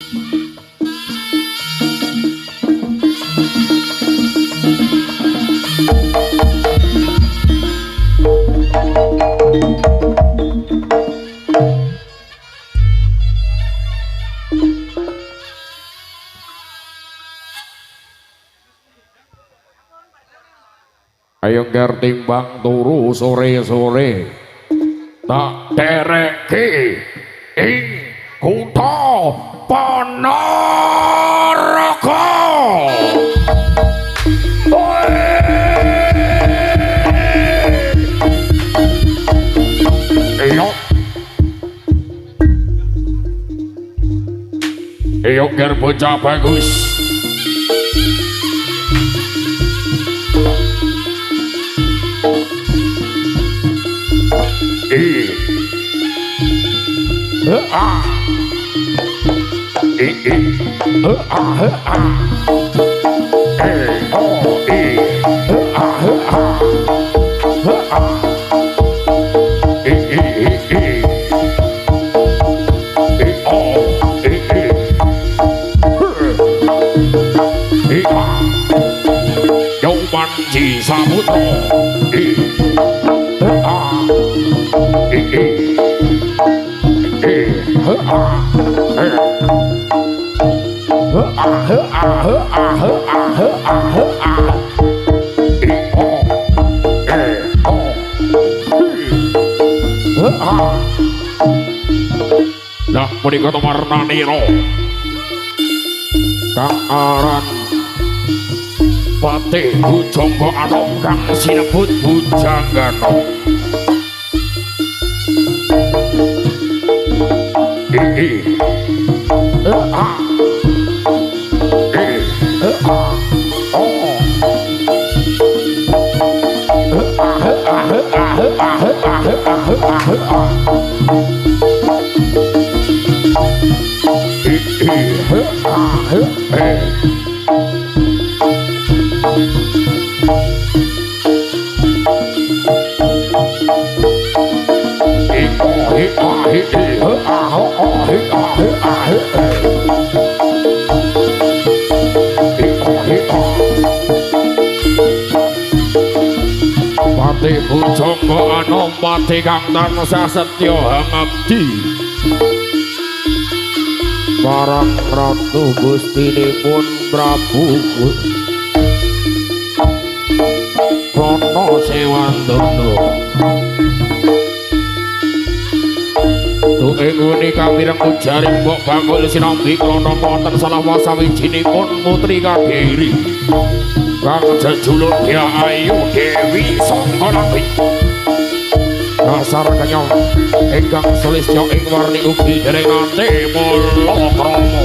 Ayo nger timbang turu sore-sore tak dereki ing kutha Ponorogo. Ayo nger bocah bagus. Manji Samudra Nah, menika Marnanira kang aran Patih Bujangga Anom kang sinebut Bujanggana. Patih Bujangga Anom pati kang tansah setya ngabdi marang Ratu Gustinipun Prabu Rana Sewandana. Ing punika mireng ujaring Mbok Bangul sinambi klana wonten salah sawijinipun putri Kagiri kang jejuluk Dia Ayu Dewi Sanggalangit. Dasar kenyong ingkang sulistya ing warni ugi dereng nate mula krama.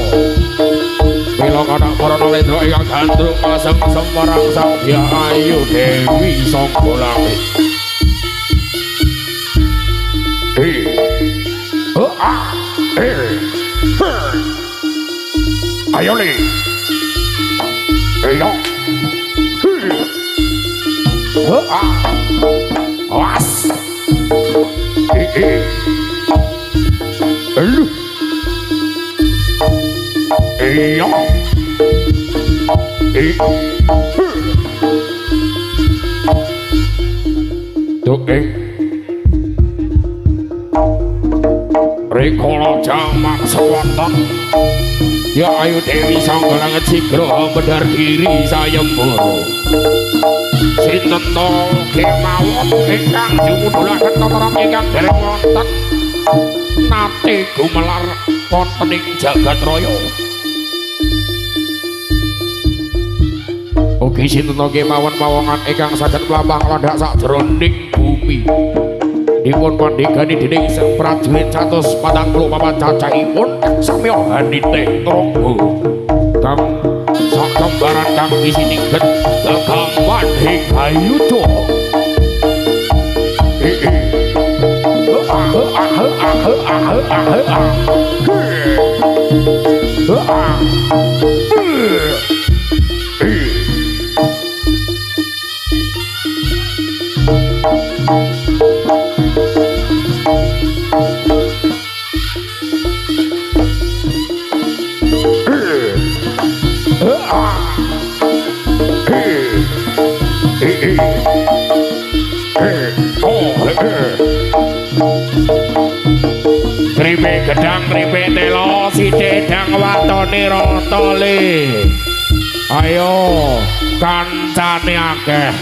Mila kathah para nalendra ingkang gandrung masem-sem marang Sang Dia Ayu Dewi Sanggalangit. Ayo nih, ayo, awas, lu, ayo, tuh rikala jamak sewonten Ya Ayu Dewi Sanggalangit sigra medhar diri sayembara. Sinten to kemawon ingkang jumudhulaken tataran ingkang dereng wonten nate gumelar wonten ing jagat raya. Ugi sinten to kemawon pawongan ingkang saged mlampah landhak sajroning bumi. Dipun pandhegani dening sang prajurit 144 cacahipun samya hanite trangga kang sak kembaran kang isiningget Gagang Mandheng Ayudha. Kripe gedang kripe telo sidedang watone rotole. Ayo kancane akeh.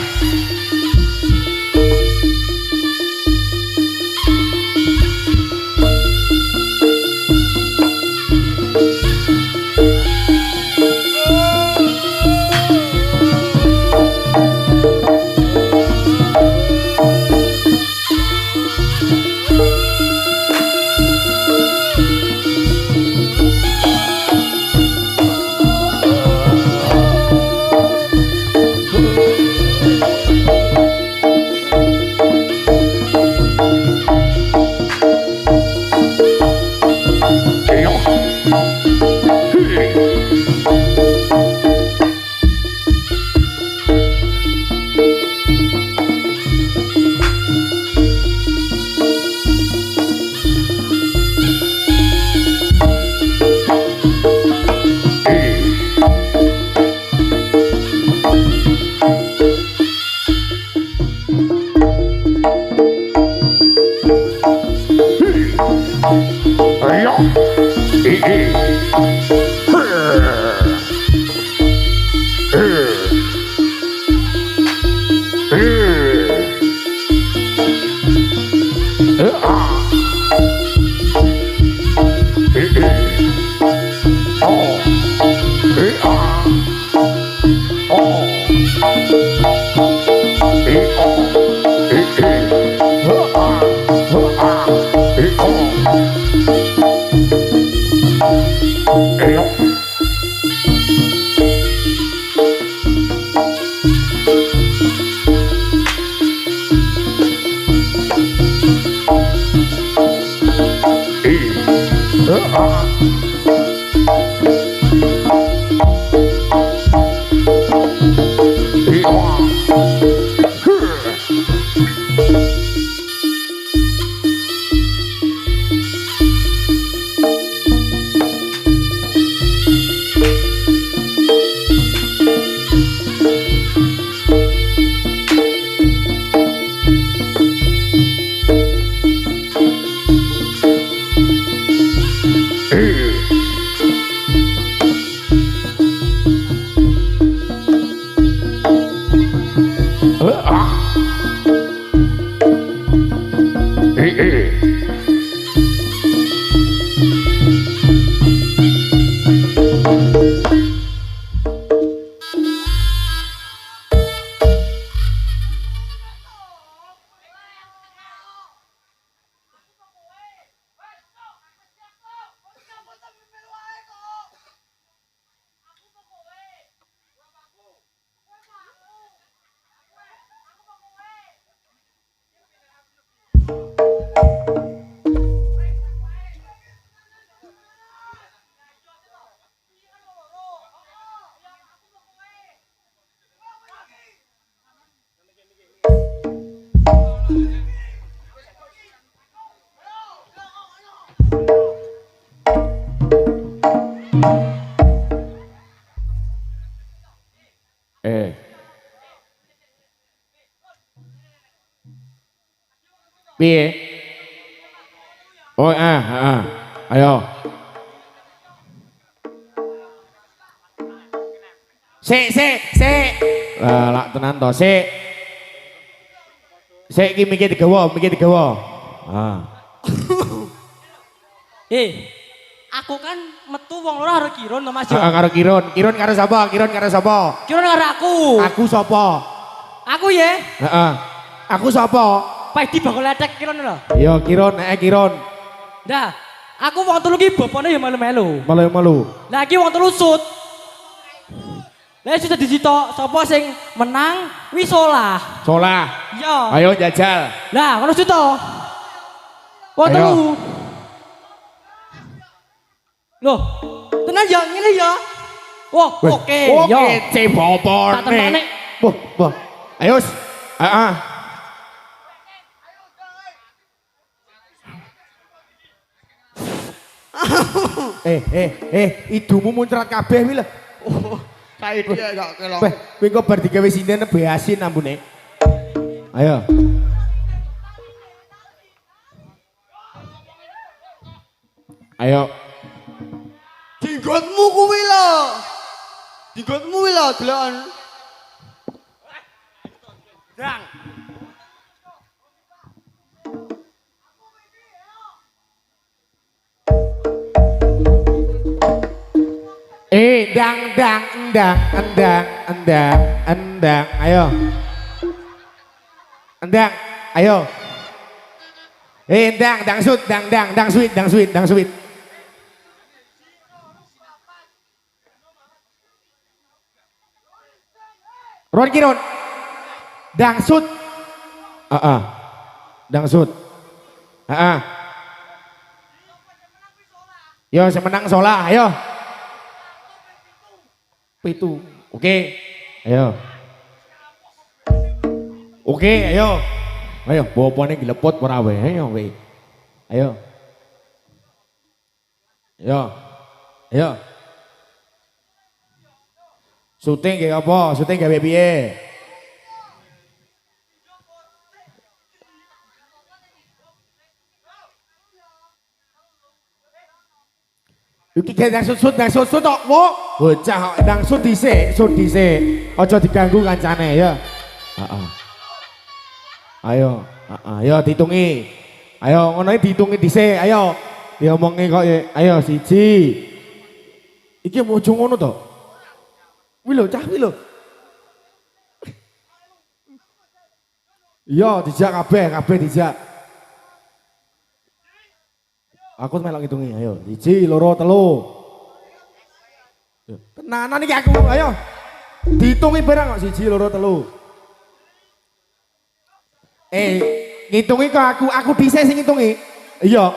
Piye? Oh ayo. Sik. Lak tenan to, sik. Sik iki mikir digawa. Aku kan metu wong loro karo Kiron to Mas yo. Karo Kiron. Kiron karo sapa? Kiron karo aku. Aku sapa? Aku ya. Heeh. Aku sapa? Pedi bakal letek Kiron lho. Iya Kiron, Kiron. Nah, aku wong telu ki bapane ya melu-melu. Melu. Lah iki wong telu sut. Lah sudah disitok sapa sing menang wis solah. Iya. Ayo jajal. Lah ngono sut to. Wong telu. Loh, tenan ya ngene ya. Wah, oke. Oke, cebopone. Wah. Ayo. Heeh. Idumu muncrat kabeh wi lho. Kae dia gak kelok. Weh, kowe kok bar digawe sinden be asin ambune. Ayo. Ayo. Dinggotmu kuwi lho. Dinggotmu kuwi lho deloken. Dang. Endang. Ayo. Endang, ayo. Dang sweet. Ron Kiron. Dangsut. Dangsut. Yo, semenang solah, ayo. Pitu. Oke. Ayo. Oke, ayo. Ayo, bopone dilepot ora wae. Ayo, we. Ayo. Ayo. Syuting kayak apa? Syuting gawe piye? Iki dang sut tok, wo. Bocah dang sut dhisik. Aja diganggu kancane ya. Ayo, dihitungi. Ayo ngono dihitungi dhisik, ayo. Diomongi kok ayo siji. Iki mau ojo ngono to. Kuwi lho, cah kuwi lho. Iya, dijak kabeh dijak. Aku melok ngitungi, ayo. 1, 2, 3. Tenanan iki aku, ayo. Dihitungi barang kok 1, 2, 3. Ngitungi kok aku dhisik sing ngitungi. Iya.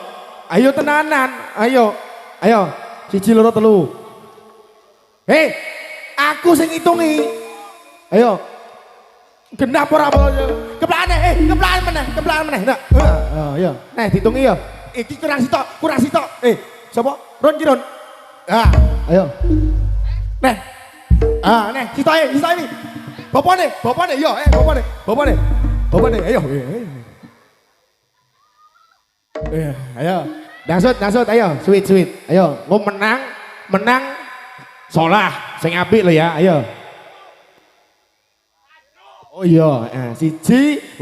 Ayo tenanan, ayo. 1, 2, 3. Aku sing ngitungi. Ayo. Genap ora apa? Keplane meneh. Nah. Ayo. Nah, dihitungi ya. Iki kurang sitok. Sapa? Ron Kiron. Ayo. Nah. Nih, sitoke iki. Bapane, yo, bapane. Ayo. Ayo. Dangsut, ayo, sweet. Ayo, ngom menang solah sing apik lho ya, ayo. Oh iya, 1, 2, 3.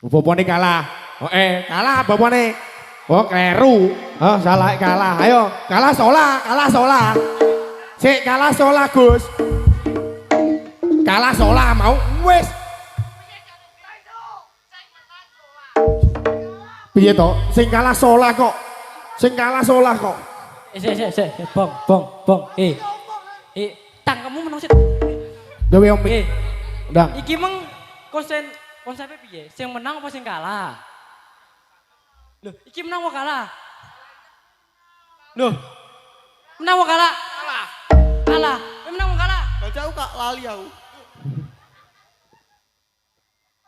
Bapane kalah. Kalah bapane. Oh, kleru. Oh, salah kalah. Ayo, kalah solah. Sik kalah solah, Gus. Kalah solah mau wis. Piye to? Sing kalah solah kok. Sik. Bong. Tang kamu menang sih. Gawe omik. Ndang. Iki meng konsepnya piye? Sing menang apa sing kalah? Loh, iki menang apa kalah? Loh. Menang apa kalah? Kalah. Menang apa kalah? Baca aku kak lali aku.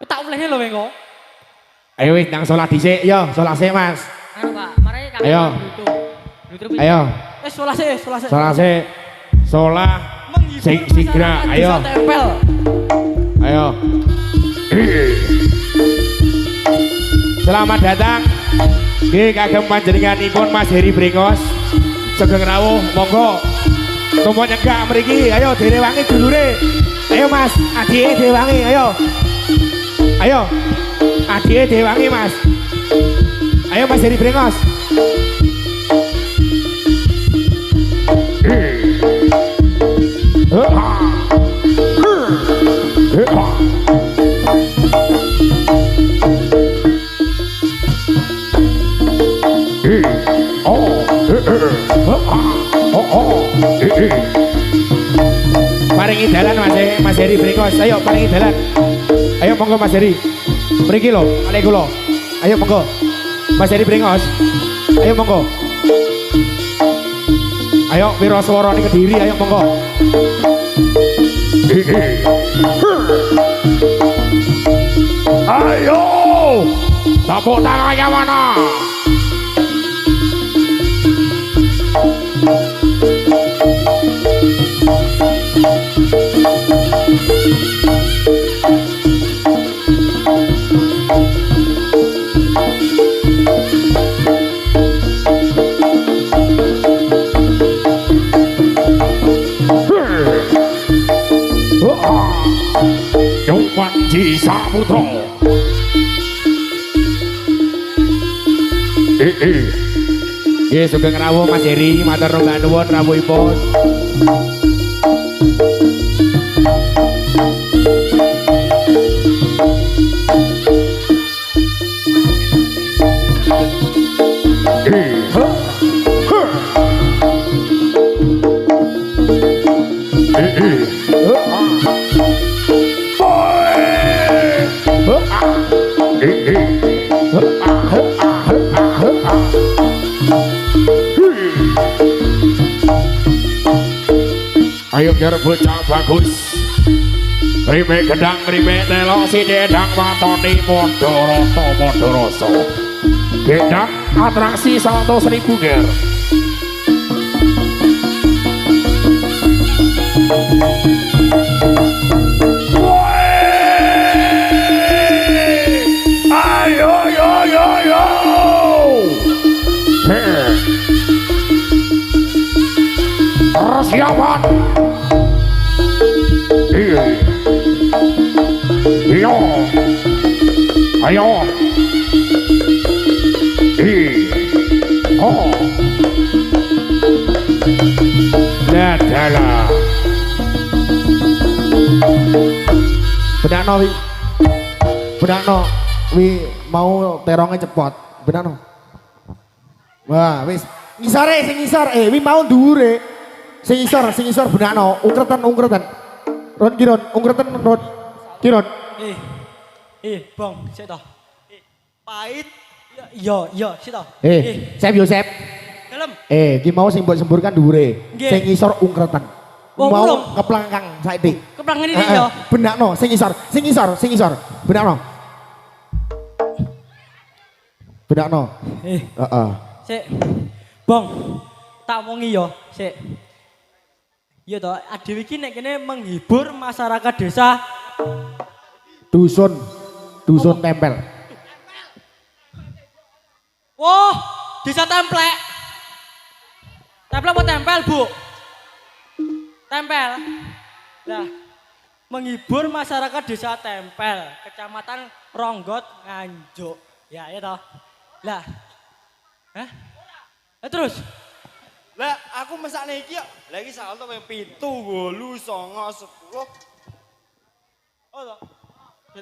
Tak olehnya lho engko. Ayo wis nang salat dhisik, yo, salat sik, Mas. Ayo, Pak. Mari kami Ayo. Ayo. Salat sik. Salat sik. Salah sigra, ayo. Ayo. Selamat datang di kagem panjenenganipun Mas Heri Brengos. Sugeng rawuh, monggo. Tomo nyegak mriki, ayo direwangi dulure. Ayo Mas, adike direwangi, ayo. Adike direwangi, Mas. Ayo Mas Heri Brengos. Paringi dalan Mas Heri Brengos. Ayo paringi dalan. Ayo monggo Mas Heri. Mriki lho, kali kula. Ayo monggo. Mas Heri Brengos. Ayo monggo. Ayo Wiraswara ning Kediri, ayo monggo. Ayo. Tepuk tangannya mana? Panji Saputra. Nggih sugeng rawuh Mas Heri, matur nuwun rawuhipun. Ayo ger bocah bagus. Rime gedang rime telo si dedang watoni Mondoroto Mondoroso. Gedang atraksi 100.000 ger. Ayo yo yo yo. Persiapan. Iyo. Ayo. Oh. Ladala. Benakno wi. Benakno wi mau terongnya cepot. Benakno. Wah, wis ngisore sing ngisor wi mau dhuwure. Sing ngisor benakno, ungkretan. Ron kiron, ungkretan ron. Kiron. Bang, sik to. Pahit. Iya, sik to. Sep yo sep. Dalem. Ki mau sing mbok semburkan dhuwure. Nggih. Sing ngisor ungkretan. Wong Mau ulung. keplangkang saiki. Keplang ngene iki yo. Benakno sing ngisor. Benakno. Benakno. Heeh. Sik. Bang, tak wongi yo, sik. Iya toh, adewe iki nek kene menghibur masyarakat desa Dusun tempel. Wah, desa templek. Tempel apa tempel, Bu? Tempel. Lah, menghibur masyarakat desa Tempel, Kecamatan Ronggot, Nganjuk. Ya, ya toh. Lah. Hah? Terus Lah aku mesakne iki yo. Lah iki salto ping 7, 8, 9, 10. Oh toh.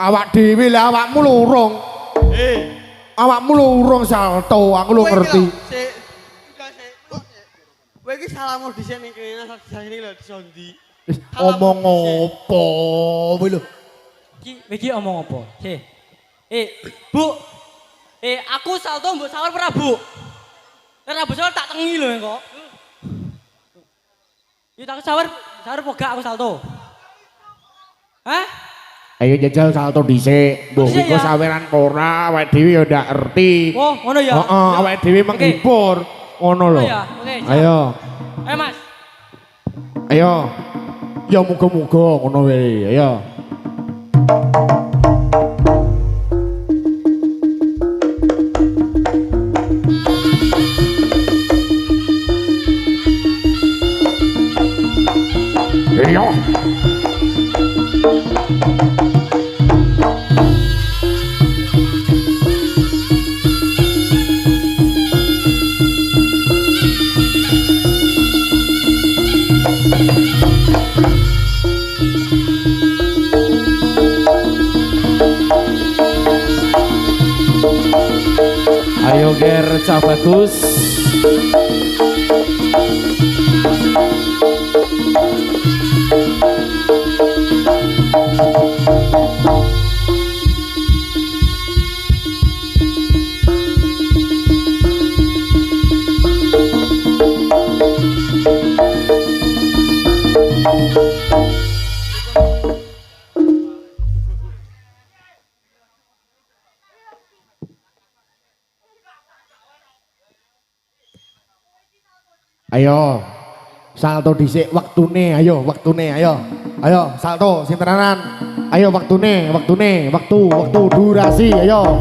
Awak dhewe lah awakmu lurung. Awakmu lurung salto, aku lu ngerti. Kowe iki salahmu dhisik ning kene sing lho disondi. Omong opo kowe lho. Iki omong apa? Bu. Aku salto mbok sawar ora, Bu? Nek mbok sawar tak tengi lho kok. Yo tak sawar pogak aku salto. Hah? Ayo jajal salto dhisik. Mbok iku saweran ora, awake dhewe yo ndak ngerti. Oh, ngono ya. Heeh, awake dhewe menghibur. Ngono lho. Ayo. Mas. Ayo. Ya muga-muga ngono wae. Ayo. Iyo. Ayo ger cah bagus. Ayo. Salto dhisik waktune, ayo waktune, ayo. Ayo salto sing tenanan. Ayo waktune, waktu durasi, ayo.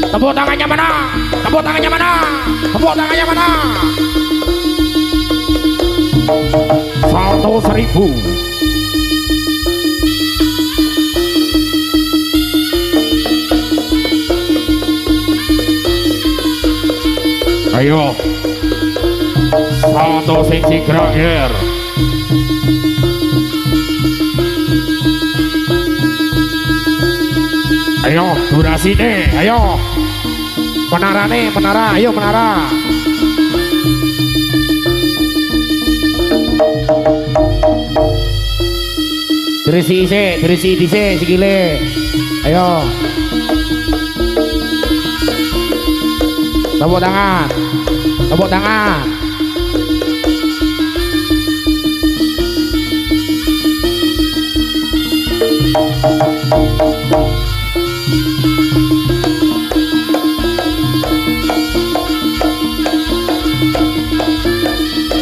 Tepuk tangannya mana? Tepuk tangannya mana? Tepuk tangannya mana? Salto 1000. Ayo. Salto sing terakhir. Ayo, durasi nih, ayo. Menara nih, menara, ayo menara. Dirisi dhisik sikile. Ayo. Tepuk tangan. Tepuk tangan.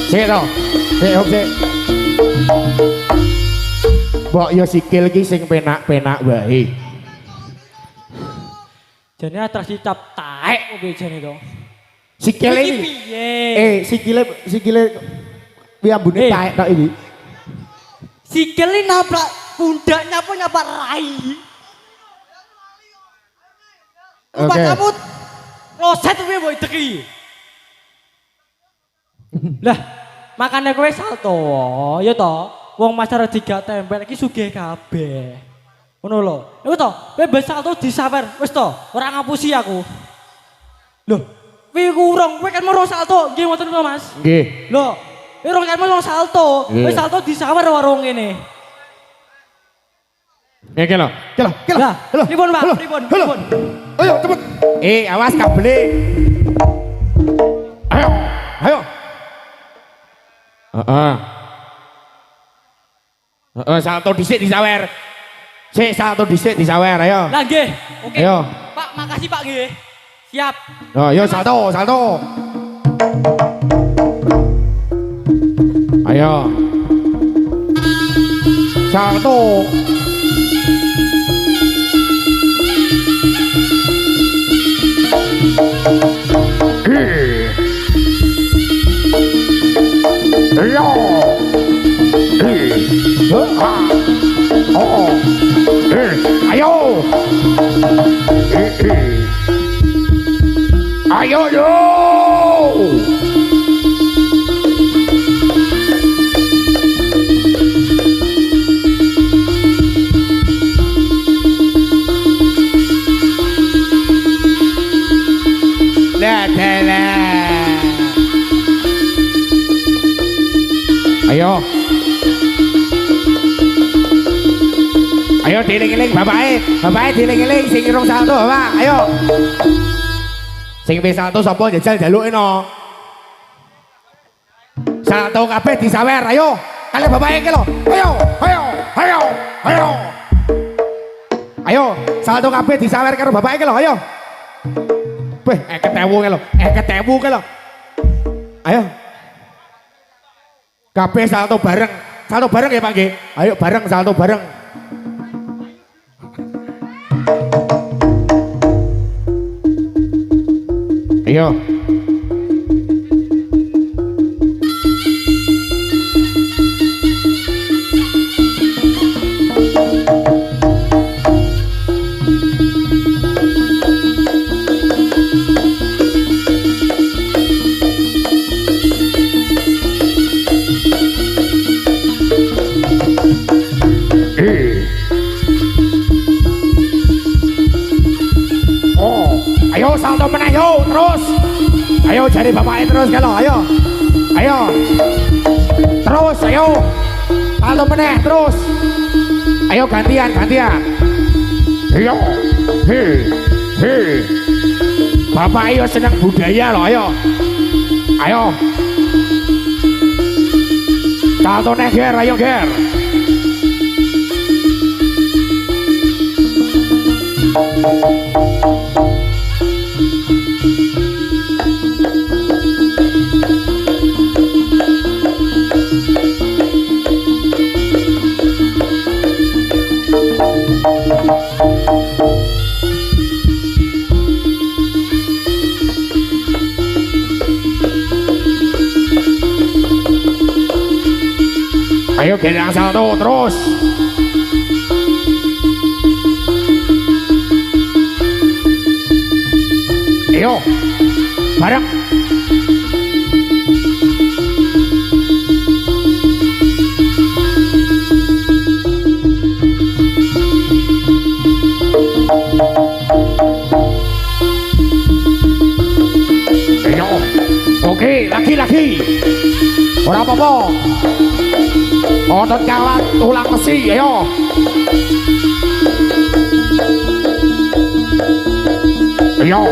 Sik to. Sik. Mbok yo sikil iki sing penak-penak wae. Jane atraksi cap taek opo jane to? Sikile iki piye? sikile piye ambune taek tok iki. Sikile nabrak pundaknya apa nyapak rai? Oke. Kamu loset piye mbok deki? Lah, makane kowe salto, ya to. Wong masyarakat diga tempel iki sugih kabeh. Ngono lho. Iku to, kowe ben salto disawer, wis to, ora ngapusi aku. Lho, piye kurang kowe kan mau salto, nggih ngoten lho Mas. Nggih. Lho, kowe kan mau salto, kowe salto disawer warung ngene. Iki lho. Lah, pripun Pak? Pripun? Ayo cepet. Awas kabele. Ayo. Salto dhisik disawer. Sik salto dhisik disawer, ayo. Lah nggih. Oke. Ayo. Pak, makasih Pak nggih. Siap. Oh, yo salto. Ayo. Salto. Ayo. Ayo. Ayo yo. Ayo. Ayo diling-iling bapake diling-iling sing irung salto, Pak. Ayo. Sing wis salto sapa jajal jaluke no. Salto kabeh disawer, ayo. Kali bapake iki lho. Ayo. Ayo, salto kabeh disawer karo bapake iki lho, ayo. Weh, ketewu ki lho. Ayo. Kabeh salto bareng ya Pak nggih. Ayo bareng salto bareng. Ayo. Ayo salto meneh yo, terus. Ayo jari bapaknya terus kalau ayo. Ayo. Terus ayo. Salto meneh terus. Ayo gantian. Yo, he. Bapak ayo seneng budaya loh, ayo. Ayo. Salto neh ger, ayo ger. Ayo gendang salto terus. Ayo bareng. Ayo. Oke, lagi. Ora apa-apa. Otot kawan tulang besi, ayo. Ayo.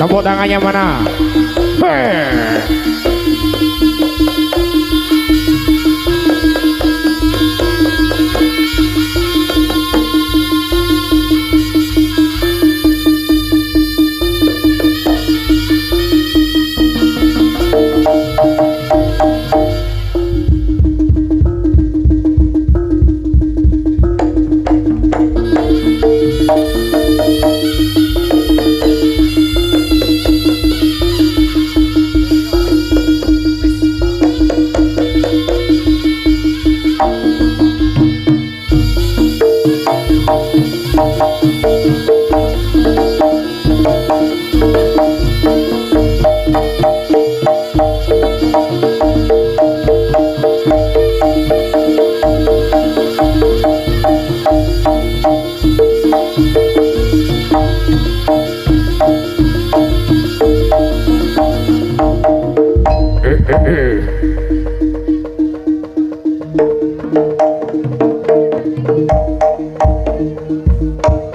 Tepuk tangannya mana?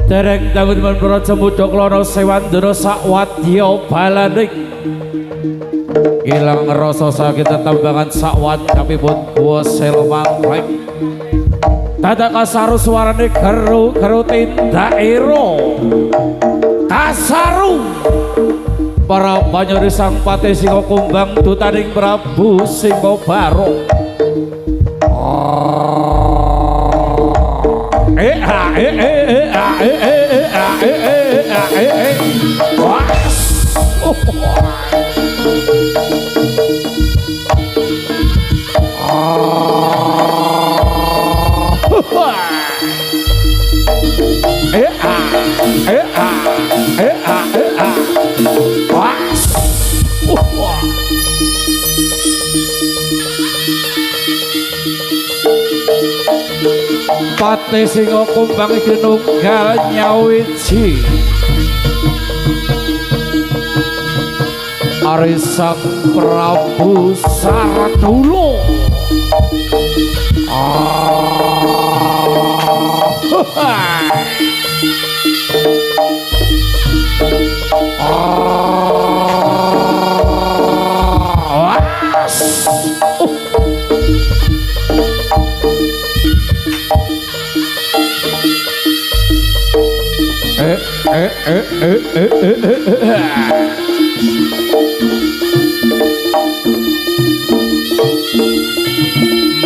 Dereng Dawud menpura cemudok lono sewandara sakwadya balaning ilang rasa sakit tetembangan sakwan tapi pun gua selmangklek dadak kasaru suarane geru tindairo kasaru para banyuri sang pati singo kumbang dutaning Prabu Singo Barong Pati Singo Kumbang iki nunggal nyawiji Ari Sang Prabu Saradula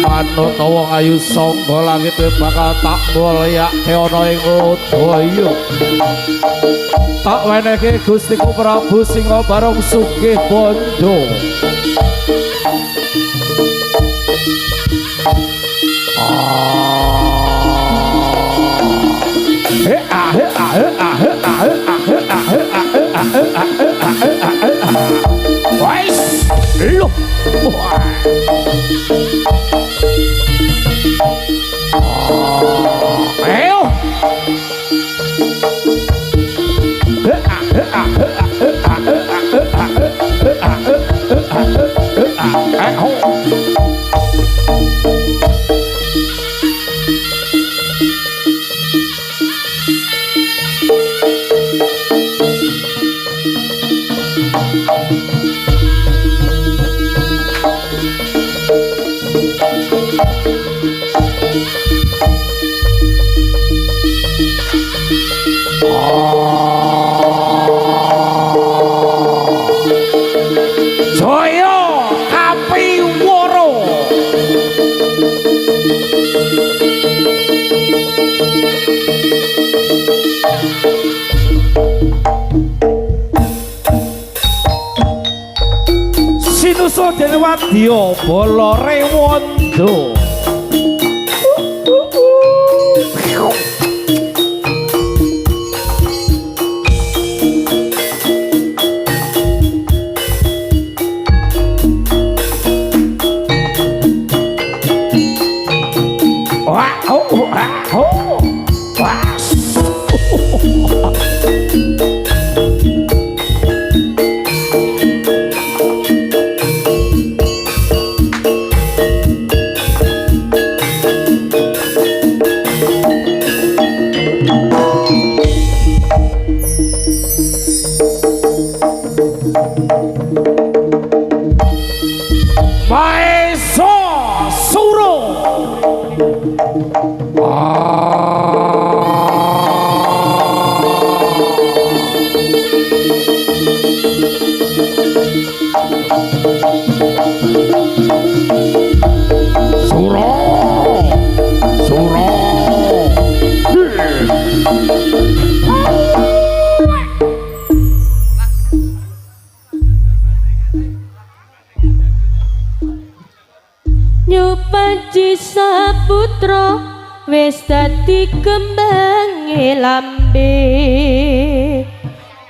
Manut wong ayu sangga langit bakal tak mulyakke ana ing Lodaya. Tak wenehke Gustiku Prabu Singo Barong sugih bandha. Ayo. Jaya Kapiwara. Sinusa Denwadya Balarewanda. Maesa Suro. Suro. Suro. Nyupaji saputra wis dadi kembange lambe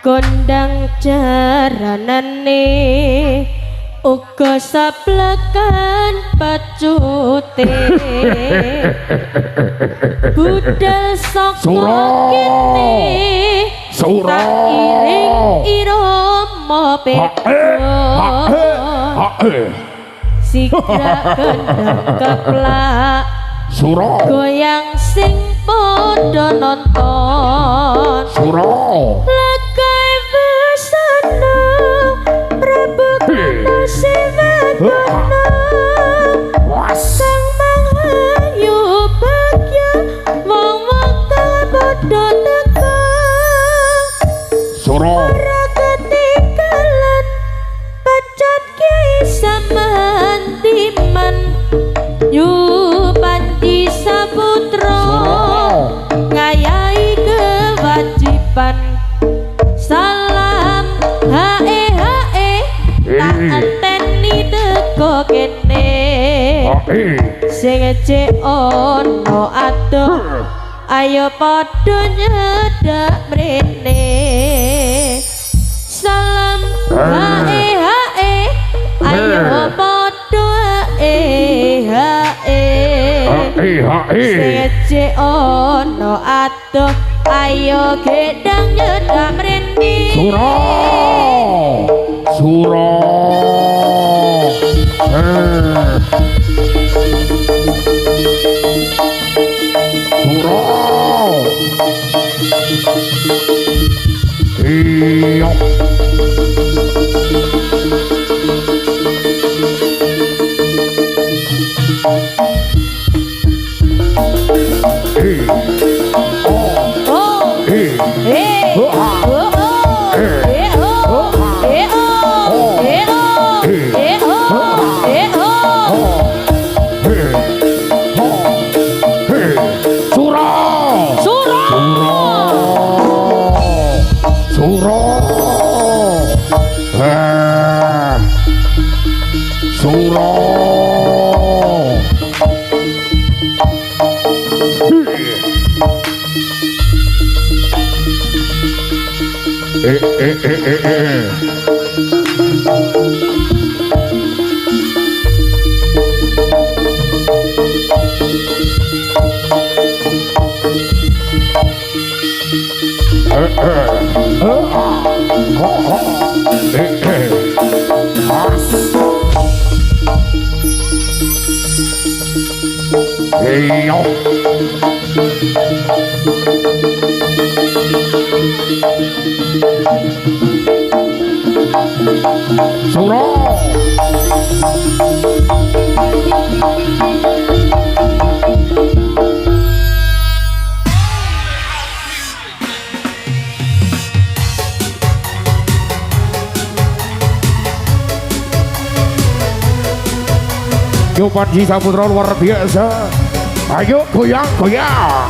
kondang jaranane uga saplekan pacute budal saka kene tak iring irama pedo Sigra kendang keplak Suro. goyang sing podo nonton Suro. Lakai busana Prabu kana siwadono Sang manghayu bagya wong-wong kang podo teka Suro. ora ketinggalan pacat kiai samantiman yu panci saputra ngayahi kewajiban salam hae tak anteni teko kene sing ecek ono adoh ayo padha nyedak mrene salam hae ayo padha hae sing ecek ono adoh ayo gedang nyedak mrene Suro. Suro. Suro. Iyo. Yo Panji Saputra luar biasa. Ayo goyang goyang.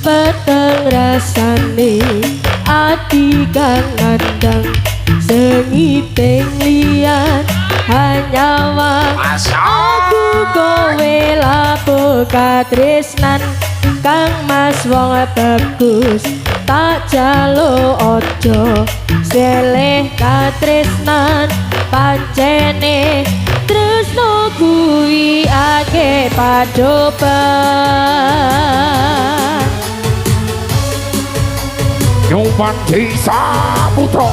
Peteng rasane ati kang ngandang sengiting liyan hanya aku kowe lapo katresnan kang mas wong bagus tak jalo ojo seleh katresnan pancene tresno kuwi akeh padoban Yo Panji Saputra.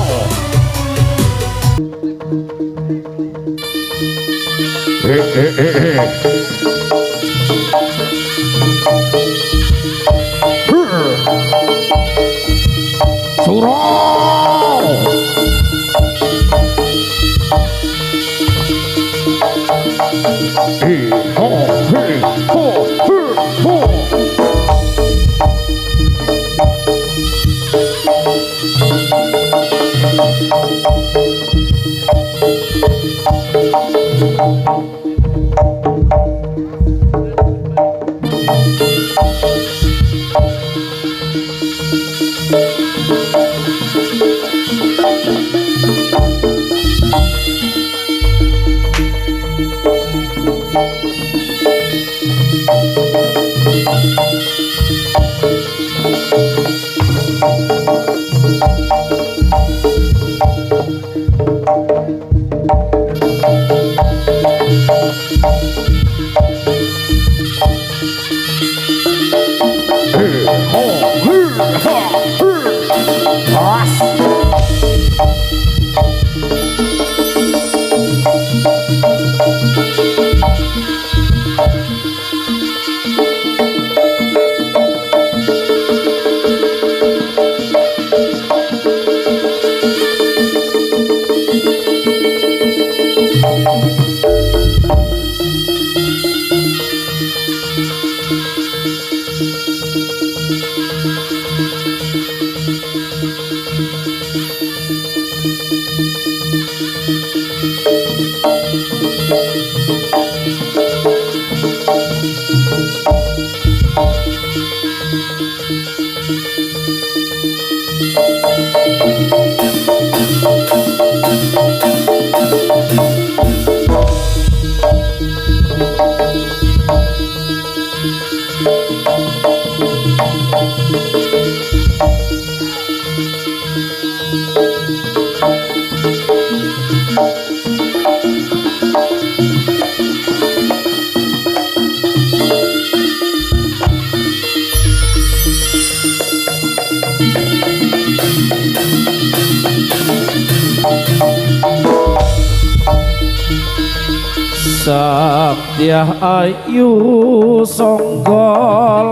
Saktya ayu sangga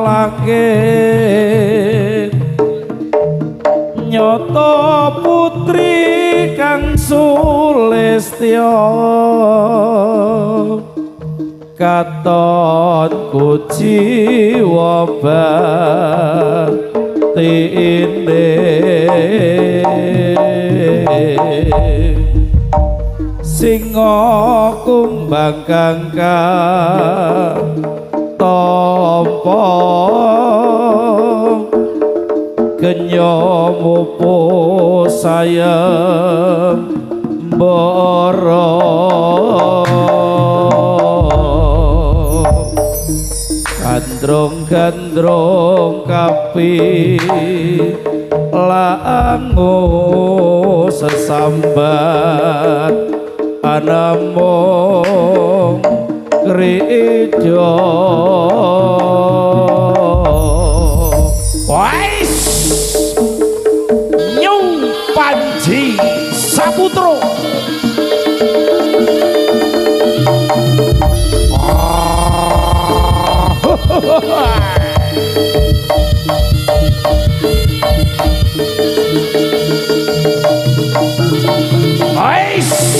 langit nyoto putri kang sulistya katon kujiwa batine singa kumbang kangka tampa kenya mupo sayem mbara gandrung-gandrung kapi lango sesambat anamong gereja Wais Nyung Panji Saputro Wais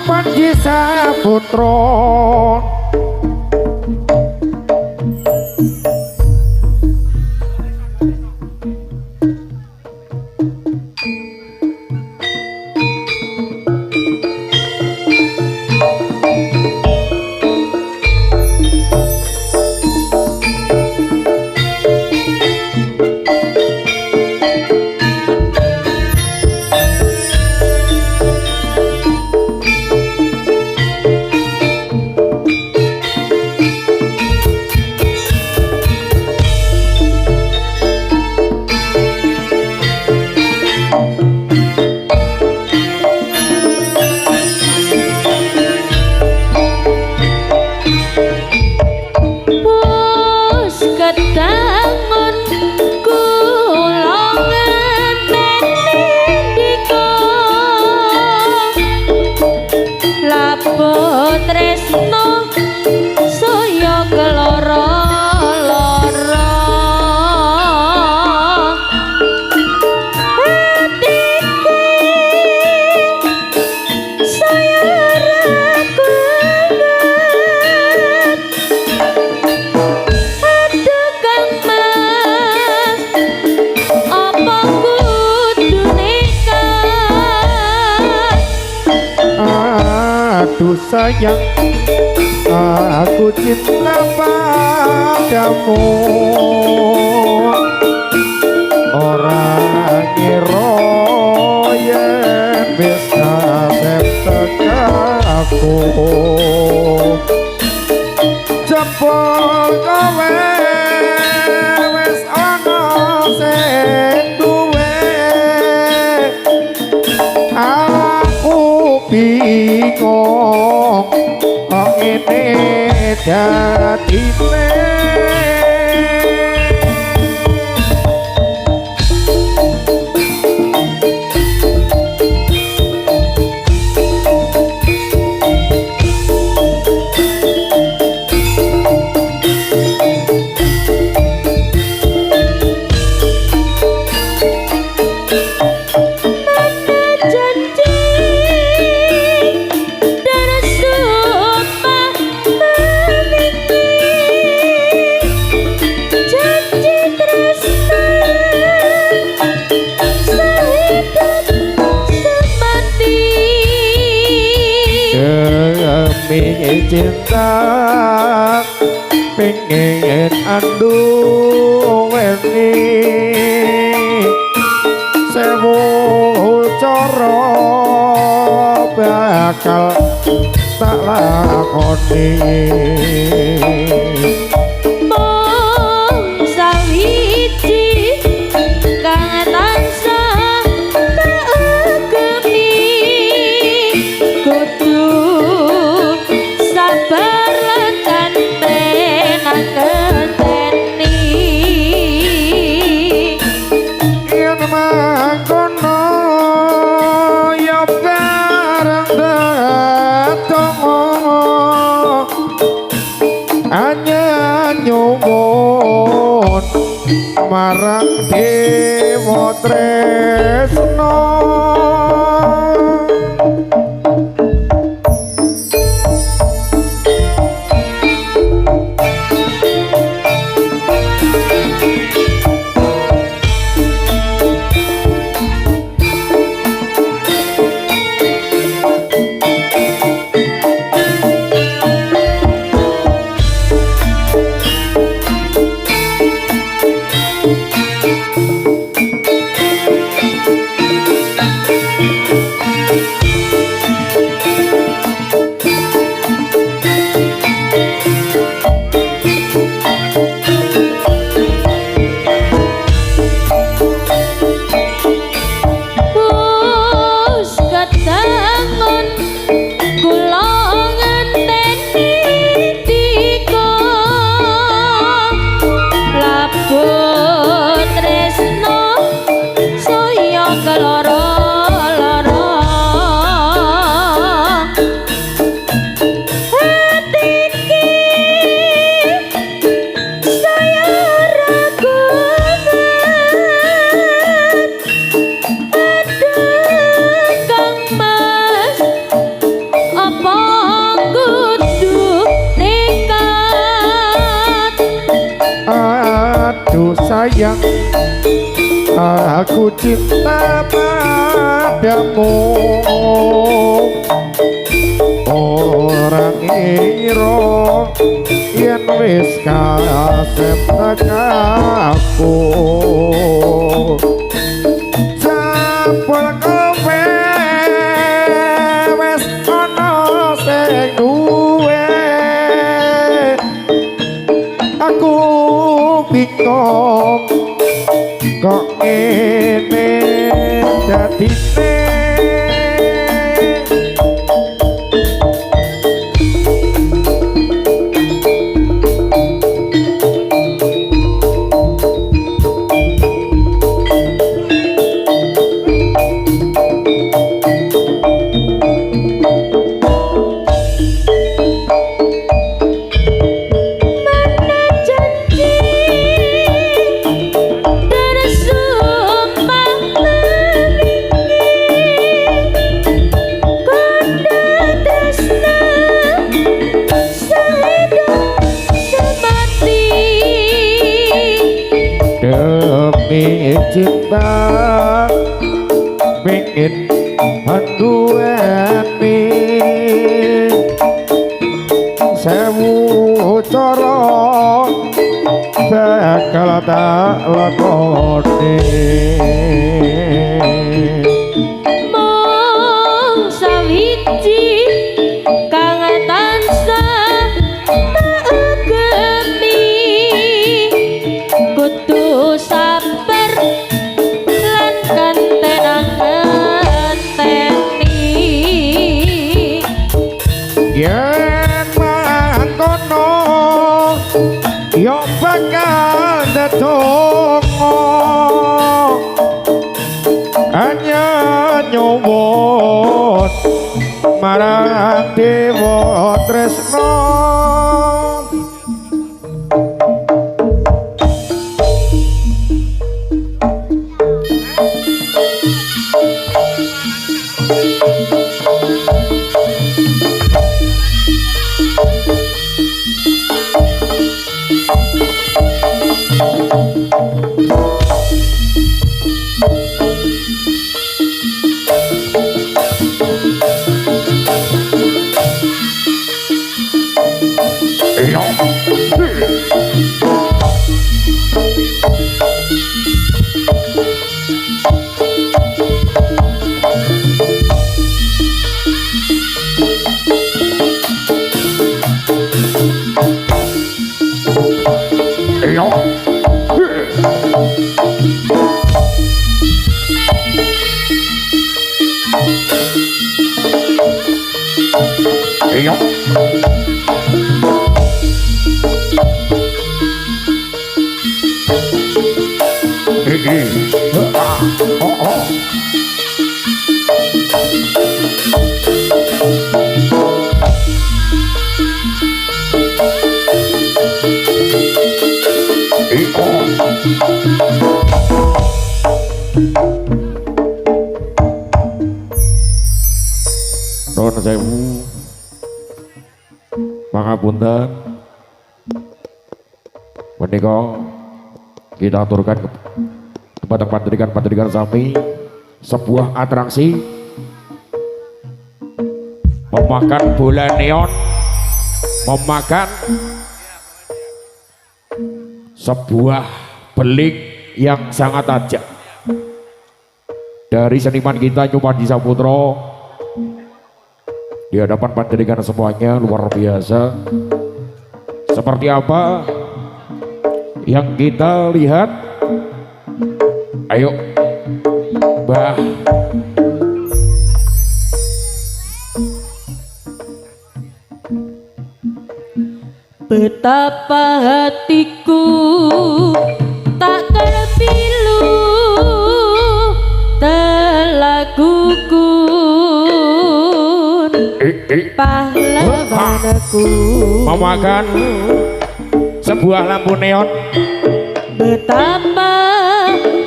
Panji Saputro Aduh sayang aku cinta padamu orang ngira yen wis kasep tekaku jebul kowe wis ana sing duwe aku bingung kok ngene dadine cinta pengen anduweni sewu cara bakal tak lakoni mong sawiji kang tansah tak agemi kudu sabar lan tenan ngenteni yen mangkono ya bareng datang hanya nyuwun marang dewa tresno sayang aku cinta padamu orang iro yen wis kasep aku jebul kowe wis ana sing duwe aku bingung kok ngene dadine cinta pengen handueni lakone mong sawiji kang tansah gemi kudu sabar lan kantenang ngenteni yen mangkono yo bakal ndedonga hanya nyuwun marang dewa tresno Nuwun sewu. Pangapunten. Menika kita aturkan kepada pandirikan sami sebuah atraksi memakan bola neon, memakan sebuah belik yang sangat tajam dari seniman kita Nyumadi Saputro di hadapan pandirikan semuanya. Luar biasa. Seperti apa yang kita lihat? Ayo Mbah. betapa hatiku tak terpilu telah gugur pahlawanku Memakan sebuah lampu neon. betapa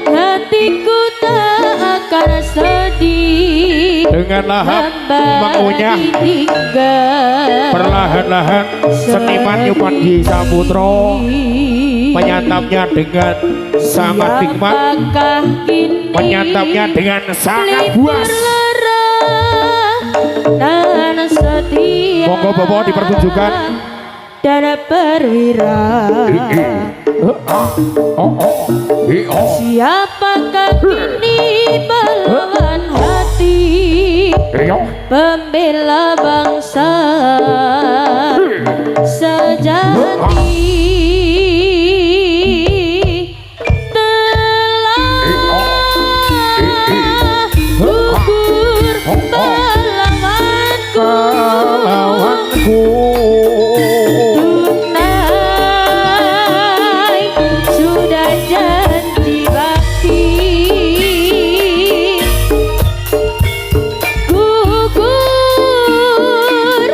hatiku tak akan sedih Dengan lahap mengunyah ditinggal perlahan-lahan seniman Nyumadi Saputro menyantapnya dengan sangat nikmat, Siapakah kini menyantapnya dengan sangat puas. dan setia Monggo Bapak dipertunjukkan. dan perwira siapakah kini pahlawan hati pembela bangsa sejati telah gugur pahlawanku tunai sudah janji bakti gugur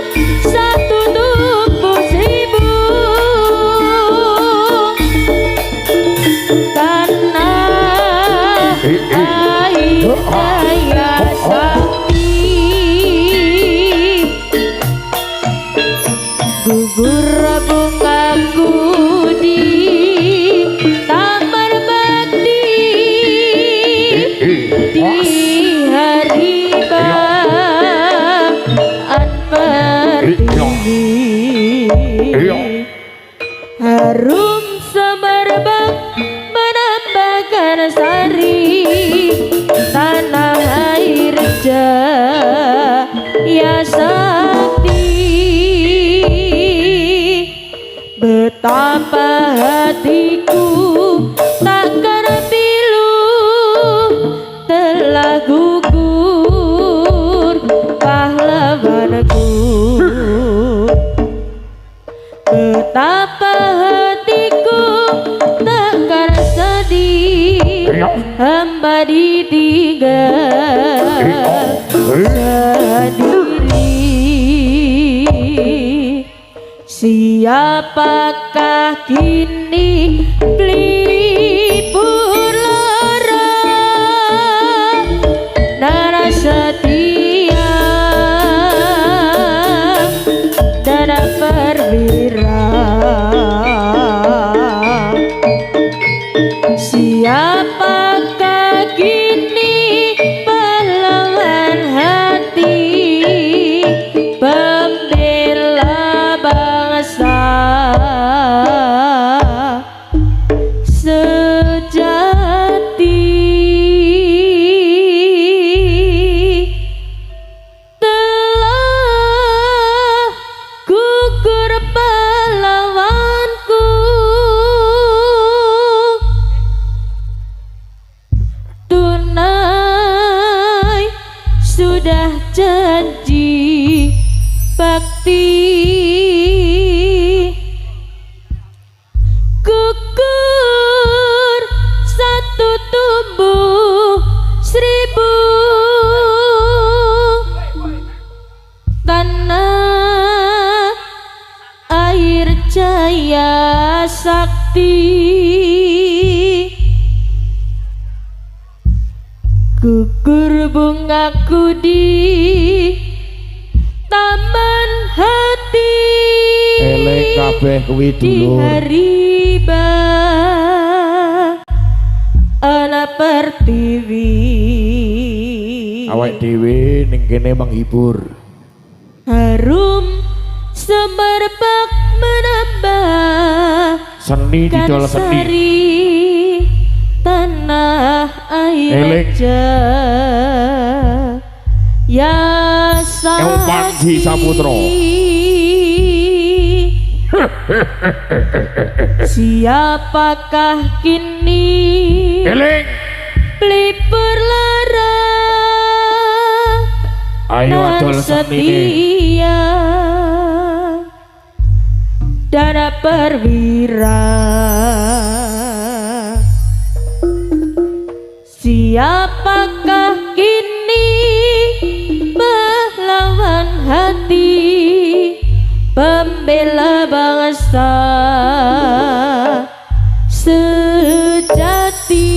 Karena sari tanah air jaya sakti, betapa hatiku takkan pilu telah gugur pahlawanku. Betapa hatiku takkan sedih hamba ditinggal sendiri. Siapakah kini pelipur lara nara setia dan perwira? Siapakah kini pahlawan hati pembela bangsa sejati? Telah gugur pahlawanku, tunai sudah janji bakti. Gugur satu tumbuh seribu, tanah air jaya sakti. Gugur bungaku di taman hati, Eling kabeh kuwi di dulur. hari ana pertiwi. Awak dhewe ning kene menghibur. Harum semerbak menambah Seni didol seni. sari tanah air Eling. jaya Panji Saputro. Siapakah kini Eling. pelipur lara Ayo dan adol seni. setia dan perwira? Siapakah kini pahlawan hati pembela bangsa sejati?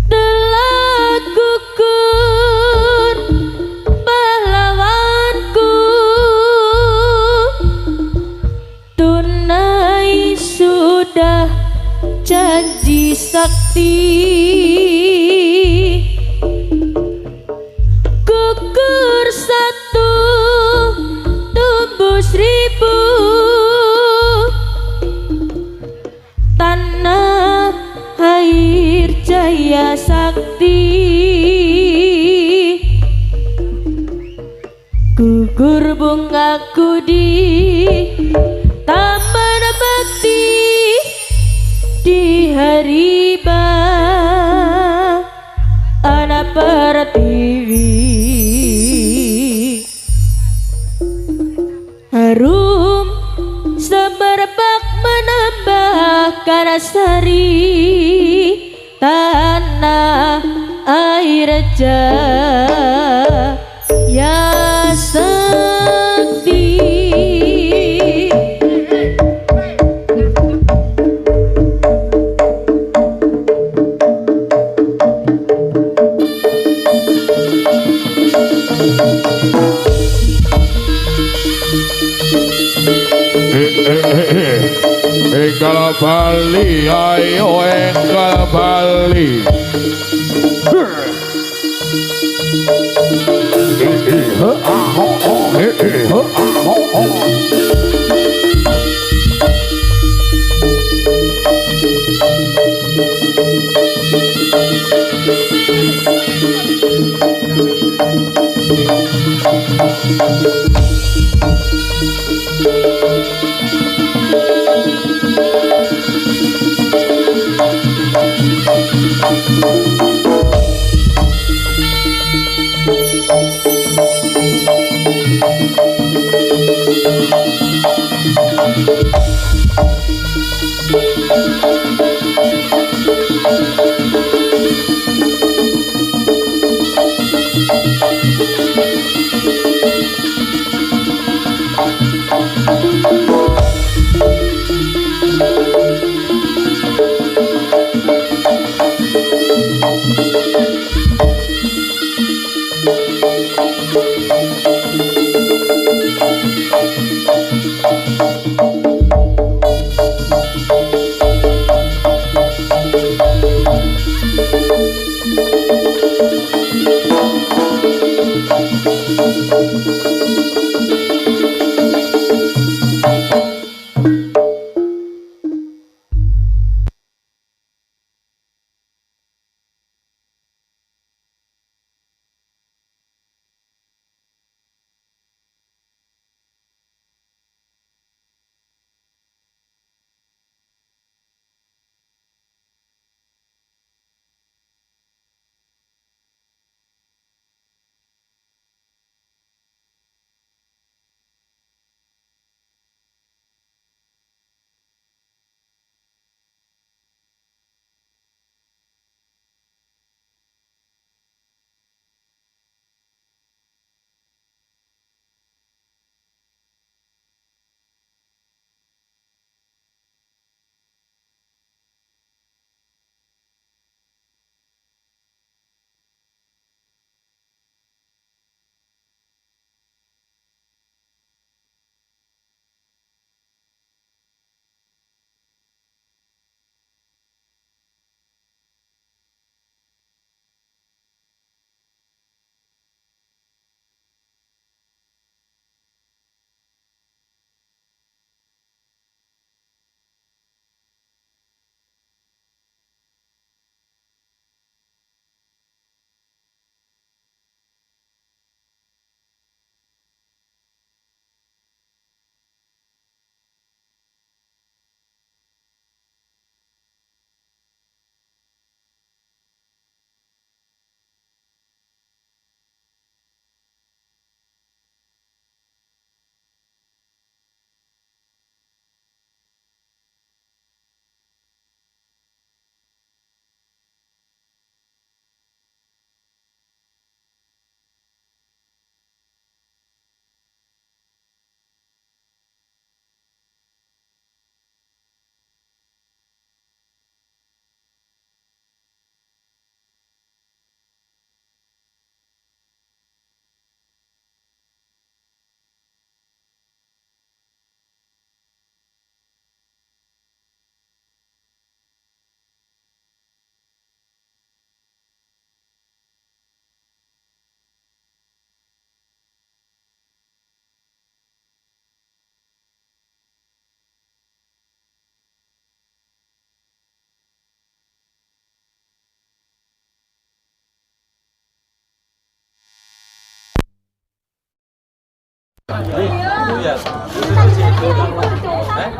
Telah gugur pahlawanku, tunai sudah janji sakti. Gugur satu tumbuh seribu, tanah air jaya sakti. Gugur bungaku di taman bakti, di hari ana pertiwi. Harum semerbak menambahkan sari tanah air jaya sakti. Enggal Bali, ayo enggal Bali.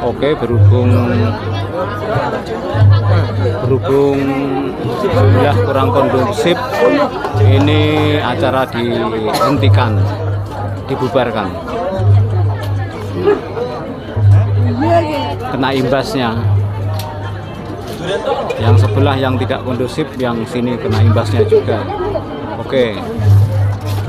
Oke, berhubung sudah kurang kondusif, ini acara dihentikan, dibubarkan. Kena imbasnya. Yang sebelah yang tidak kondusif, yang sini kena imbasnya juga. Oke.